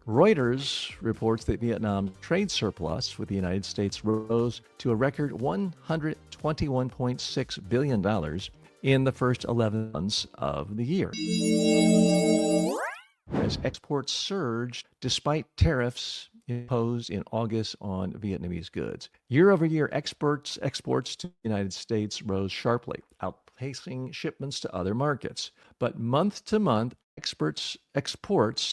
Reuters reports that Vietnam's trade surplus with the United States rose to a record $121.6 billion in the first 11 months of the year, as exports surged despite tariffs imposed in August on Vietnamese goods. Year-over-year exports to the United States rose sharply, outpacing shipments to other markets. But month-to-month, exports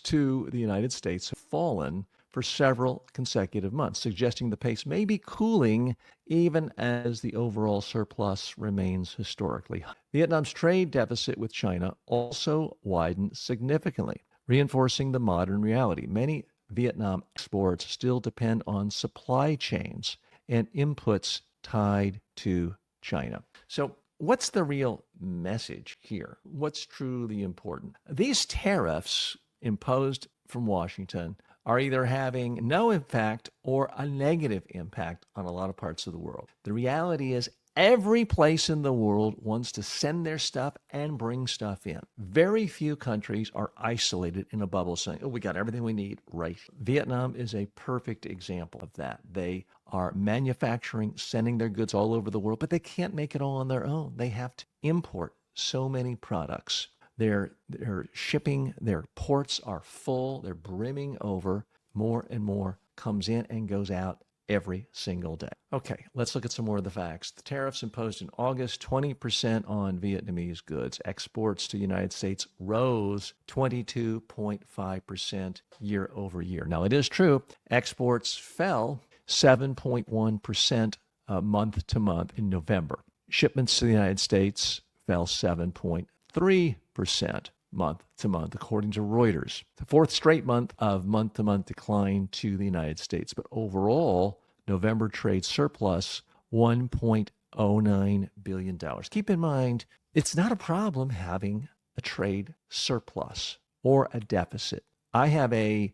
to the United States have fallen for several consecutive months, suggesting the pace may be cooling even as the overall surplus remains historically high. Vietnam's trade deficit with China also widened significantly, reinforcing the modern reality. Many Vietnam exports still depend on supply chains and inputs tied to China. So, what's the real message here? What's truly important? These tariffs imposed from Washington are either having no impact or a negative impact on a lot of parts of the world. The reality is, every place in the world wants to send their stuff and bring stuff in. Very few countries are isolated in a bubble saying, oh, we got everything we need right here. Vietnam is a perfect example of that. They are manufacturing, sending their goods all over the world, but they can't make it all on their own. They have to import so many products. They're shipping, their ports are full, they're brimming over. More and more comes in and goes out every single day. Okay, let's look at some more of the facts. The tariffs imposed in August, 20% on Vietnamese goods. Exports to the United States rose 22.5% year over year. Now, it is true, exports fell 7.1% month to month in November. Shipments to the United States fell 7.3% month to month, according to Reuters. The fourth straight month of month-to-month decline to the United States. But overall, November trade surplus, $1.09 billion. Keep in mind, it's not a problem having a trade surplus or a deficit. I have a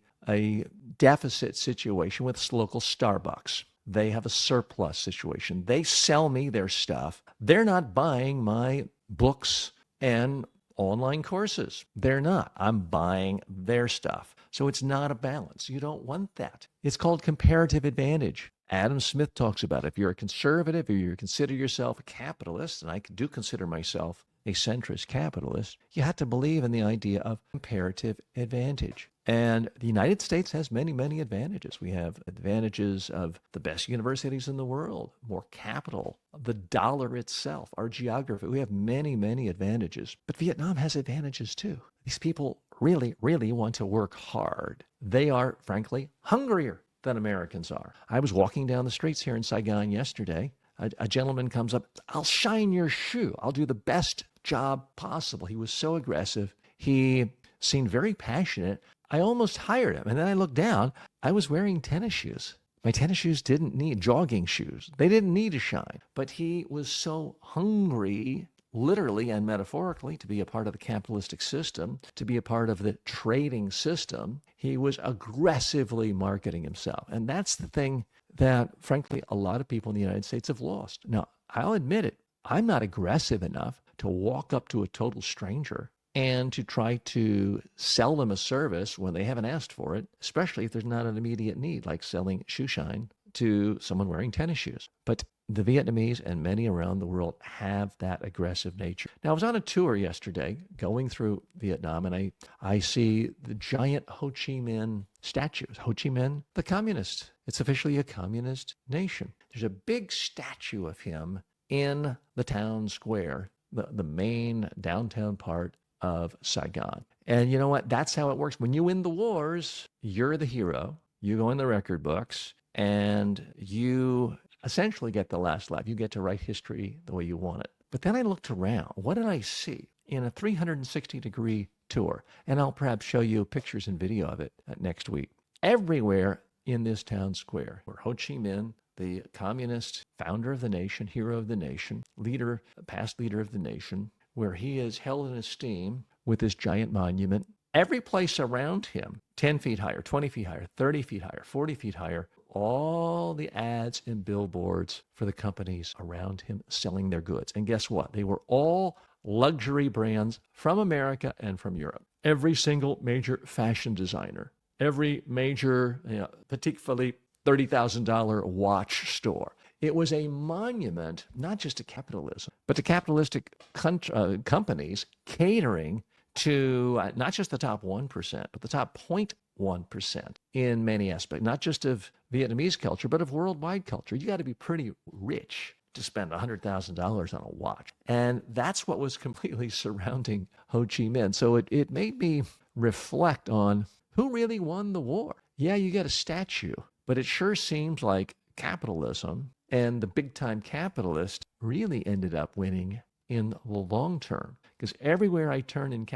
deficit situation with local Starbucks. They have a surplus situation. They sell me their stuff. They're not buying my books and online courses. They're not. I'm buying their stuff. So it's not a balance. You don't want that. It's called comparative advantage. Adam Smith talks about it. If you're a conservative or you consider yourself a capitalist, and I do consider myself a centrist capitalist, you have to believe in the idea of comparative advantage. And the United States has many, many advantages. We have advantages of the best universities in the world, more capital, the dollar itself, our geography. We have many, many advantages. But Vietnam has advantages too. These people really, really want to work hard. They are, frankly, hungrier than Americans are. I was walking down the streets here in Saigon yesterday. A gentleman comes up, I'll shine your shoe. I'll do the best job possible. He was so aggressive. He seemed very passionate. I almost hired him. And then I looked down. I was wearing tennis shoes. My tennis shoes didn't need jogging shoes. They didn't need to shine. But he was so hungry, literally and metaphorically, to be a part of the capitalistic system, to be a part of the trading system. He was aggressively marketing himself. And that's the thing that, frankly, a lot of people in the United States have lost. Now, I'll admit it. I'm not aggressive enough to walk up to a total stranger and to try to sell them a service when they haven't asked for it, especially if there's not an immediate need, like selling shoe shine to someone wearing tennis shoes. But the Vietnamese and many around the world have that aggressive nature. Now, I was on a tour yesterday going through Vietnam, and I see the giant Ho Chi Minh statues. Ho Chi Minh, the communist. It's officially a communist nation. There's a big statue of him in the town square, the main downtown part of Saigon. And you know what? That's how it works. When you win the wars, you're the hero. You go in the record books, and you essentially get the last laugh. You get to write history the way you want it. But then I looked around. What did I see in a 360-degree tour? And I'll perhaps show you pictures and video of it next week. Everywhere in this town square, where Ho Chi Minh, the communist founder of the nation, hero of the nation, leader, past leader of the nation, where he is held in esteem with this giant monument. Every place around him, 10 feet higher, 20 feet higher, 30 feet higher, 40 feet higher, all the ads and billboards for the companies around him selling their goods. And guess what? They were all luxury brands from America and from Europe. Every single major fashion designer, every major, particularly $30,000 watch store. It was a monument, not just to capitalism, but to capitalistic companies catering to not just the top 1%, but the top 0.1% in many aspects, not just of Vietnamese culture, but of worldwide culture. You got to be pretty rich to spend $100,000 on a watch. And that's what was completely surrounding Ho Chi Minh. So it made me reflect on who really won the war. Yeah, you got a statue, but it sure seems like capitalism and the big time capitalist really ended up winning in the long term. Because everywhere I turn in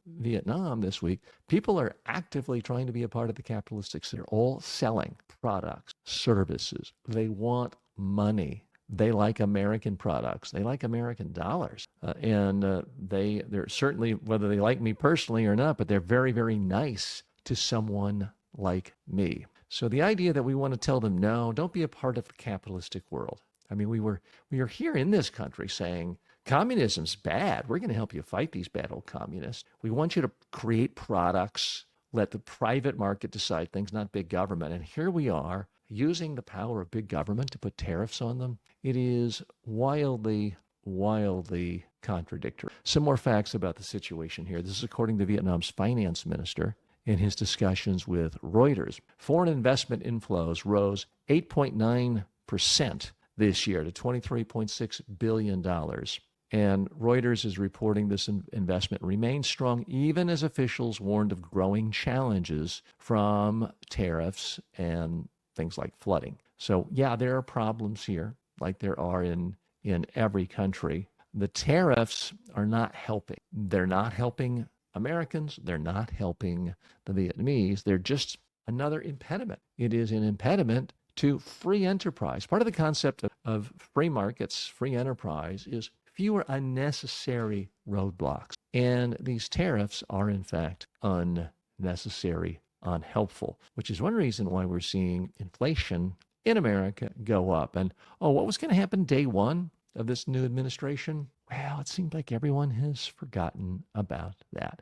Vietnam this week, people are actively trying to be a part of the capitalistic system. They're all selling products, services. They want money. They like American products. They like American dollars. They're certainly, whether they like me personally or not, but they're very, very nice to someone like me. So the idea that we want to tell them, no, don't be a part of the capitalistic world. I mean, we were here in this country saying, communism's bad. We're going to help you fight these bad old communists. We want you to create products, let the private market decide things, not big government. And here we are using the power of big government to put tariffs on them. It is wildly, wildly contradictory. Some more facts about the situation here. This is according to Vietnam's finance minister in his discussions with Reuters. Foreign investment inflows rose 8.9% this year to $23.6 billion. And Reuters is reporting this investment remains strong even as officials warned of growing challenges from tariffs and things like flooding. So yeah, there are problems here like there are in every country. The tariffs are not helping. They're not helping Americans. They're not helping the Vietnamese. They're just another impediment. It is an impediment to free enterprise. Part of the concept of free markets, free enterprise, is fewer unnecessary roadblocks. And these tariffs are, in fact, unnecessary, unhelpful, which is one reason why we're seeing inflation in America go up. And, what was going to happen day one of this new administration? Well, it seems like everyone has forgotten about that.